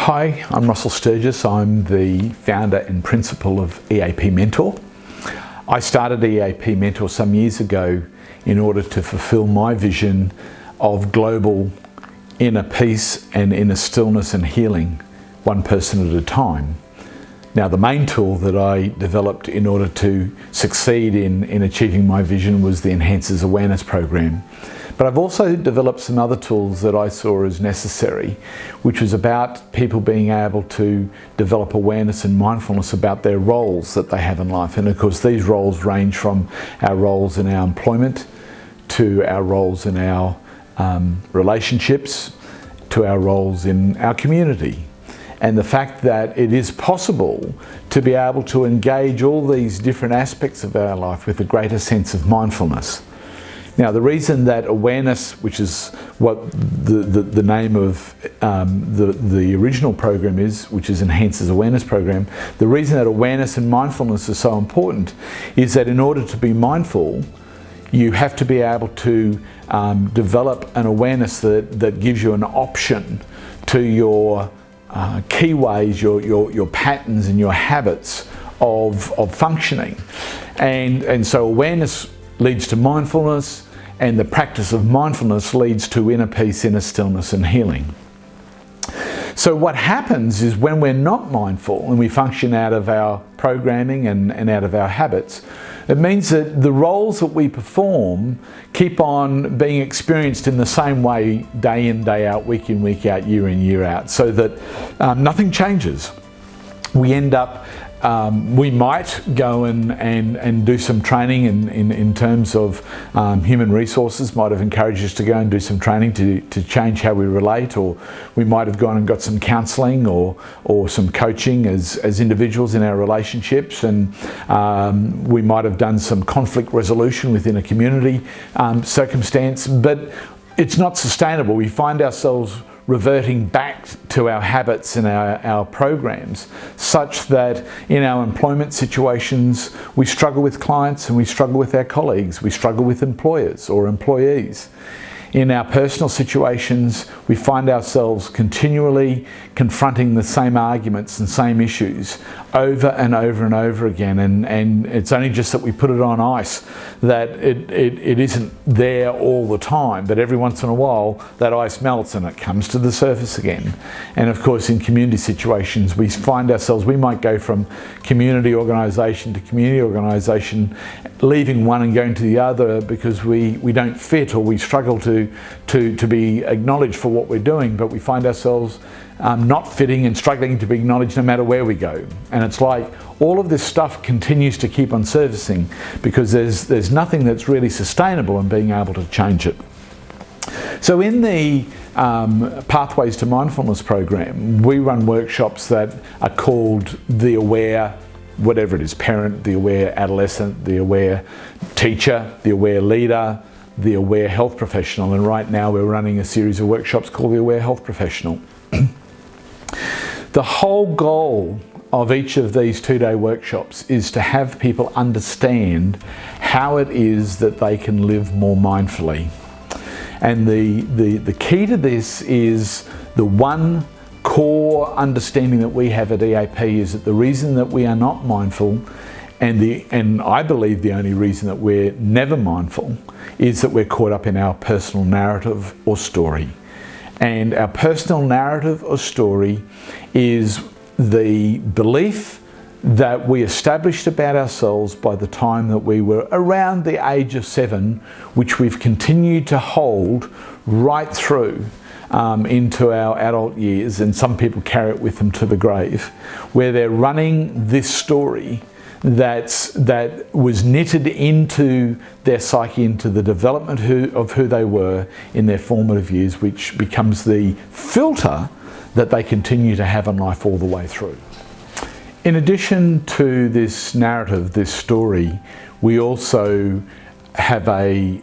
Hi, I'm Russell Sturgis. I'm the founder and principal of EAP Mentor. I started EAP Mentor some years ago in order to fulfill my vision of global inner peace and inner stillness and healing, one person at a time. Now, the main tool that I developed in order to succeed in achieving my vision was the Enhancers Awareness Program. But I've also developed some other tools that I saw as necessary, which was about people being able to develop awareness and mindfulness about their roles that they have in life. And of course, these roles range from our roles in our employment, to our roles in our relationships, to our roles in our community. And the fact that it is possible to be able to engage all these different aspects of our life with a greater sense of mindfulness. Now, the reason that awareness, which is what the name of the original program is, which is Enhancers Awareness Program, the reason that awareness and mindfulness are so important is that in order to be mindful, you have to be able to develop an awareness that gives you an option to your key ways, your patterns and your habits of functioning. And so awareness leads to mindfulness, and the practice of mindfulness leads to inner peace, inner stillness and healing. So what happens is when we're not mindful and we function out of our programming and out of our habits, it means that the roles that we perform keep on being experienced in the same way day in, day out, week in, week out, year in, year out, so that nothing changes. We end up we might go and do some training in terms of human resources, might have encouraged us to go and do some training to change how we relate, or we might have gone and got some counselling or some coaching as individuals in our relationships, and we might have done some conflict resolution within a community circumstance, but it's not sustainable. We find ourselves reverting back to our habits and our programs, such that in our employment situations we struggle with clients and we struggle with our colleagues, we struggle with employers or employees. In our personal situations, we find ourselves continually confronting the same arguments and same issues over and over and over again, and it's only just that we put it on ice, that it isn't there all the time, but every once in a while that ice melts and it comes to the surface again. And of course, in community situations, we find ourselves, we might go from community organisation to community organisation, leaving one and going to the other because we don't fit, or we struggle to be acknowledged for what we're doing, but we find ourselves not fitting and struggling to be acknowledged no matter where we go. And it's like all of this stuff continues to keep on surfacing because there's nothing that's really sustainable in being able to change it. So in the Pathways to Mindfulness program, we run workshops that are called the Aware, whatever it is, parent, the Aware adolescent, the Aware teacher, the Aware leader, the Aware health professional, and right now we're running a series of workshops called the Aware Health Professional. The whole goal of each of these two-day workshops is to have people understand how it is that they can live more mindfully. And the key to this is the one core understanding that we have at EAP is that the reason that we are not mindful, and I believe the only reason that we're never mindful, is that we're caught up in our personal narrative or story. And our personal narrative or story is the belief that we established about ourselves by the time that we were around the age of 7, which we've continued to hold right through into our adult years, and some people carry it with them to the grave, where they're running this story that was knitted into their psyche, into the development of who they were in their formative years, which becomes the filter that they continue to have in life all the way through. In addition to this narrative, this story, we also have a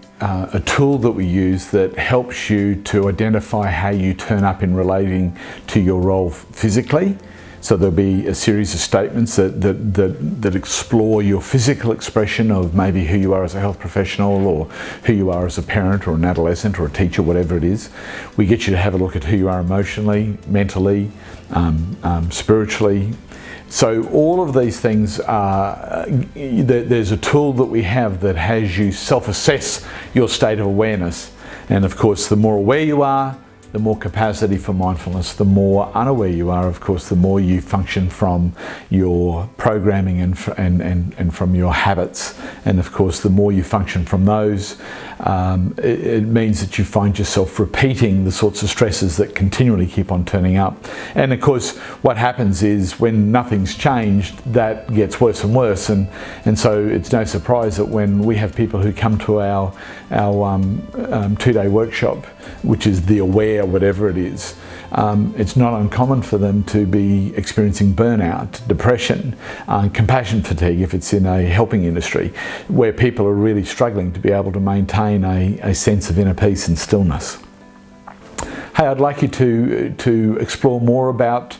tool that we use that helps you to identify how you turn up in relating to your role physically, So there'll be a series of statements that explore your physical expression of maybe who you are as a health professional, or who you are as a parent or an adolescent or a teacher, whatever it is. We get you to have a look at who you are emotionally, mentally, spiritually. So all of these things are, there's a tool that we have that has you self-assess your state of awareness. And of course, the more aware you are, the more capacity for mindfulness. The more unaware you are, of course, the more you function from your programming and from your habits. And of course, the more you function from those, it means that you find yourself repeating the sorts of stresses that continually keep on turning up. And of course, what happens is when nothing's changed, that gets worse and worse. And so it's no surprise that when we have people who come to our 2-day workshop, which is the Aware, whatever it is, it's not uncommon for them to be experiencing burnout, depression, compassion fatigue if it's in a helping industry, where people are really struggling to be able to maintain a sense of inner peace and stillness. Hey, I'd like you to explore more about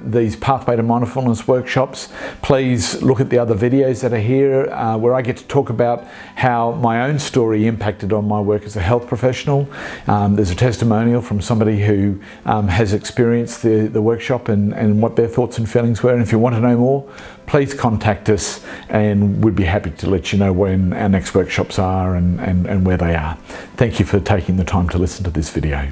these Pathway to Mindfulness workshops. Please look at the other videos that are here where I get to talk about how my own story impacted on my work as a health professional. There's a testimonial from somebody who has experienced the workshop and what their thoughts and feelings were. And if you want to know more, please contact us and we'd be happy to let you know when our next workshops are and where they are. Thank you for taking the time to listen to this video.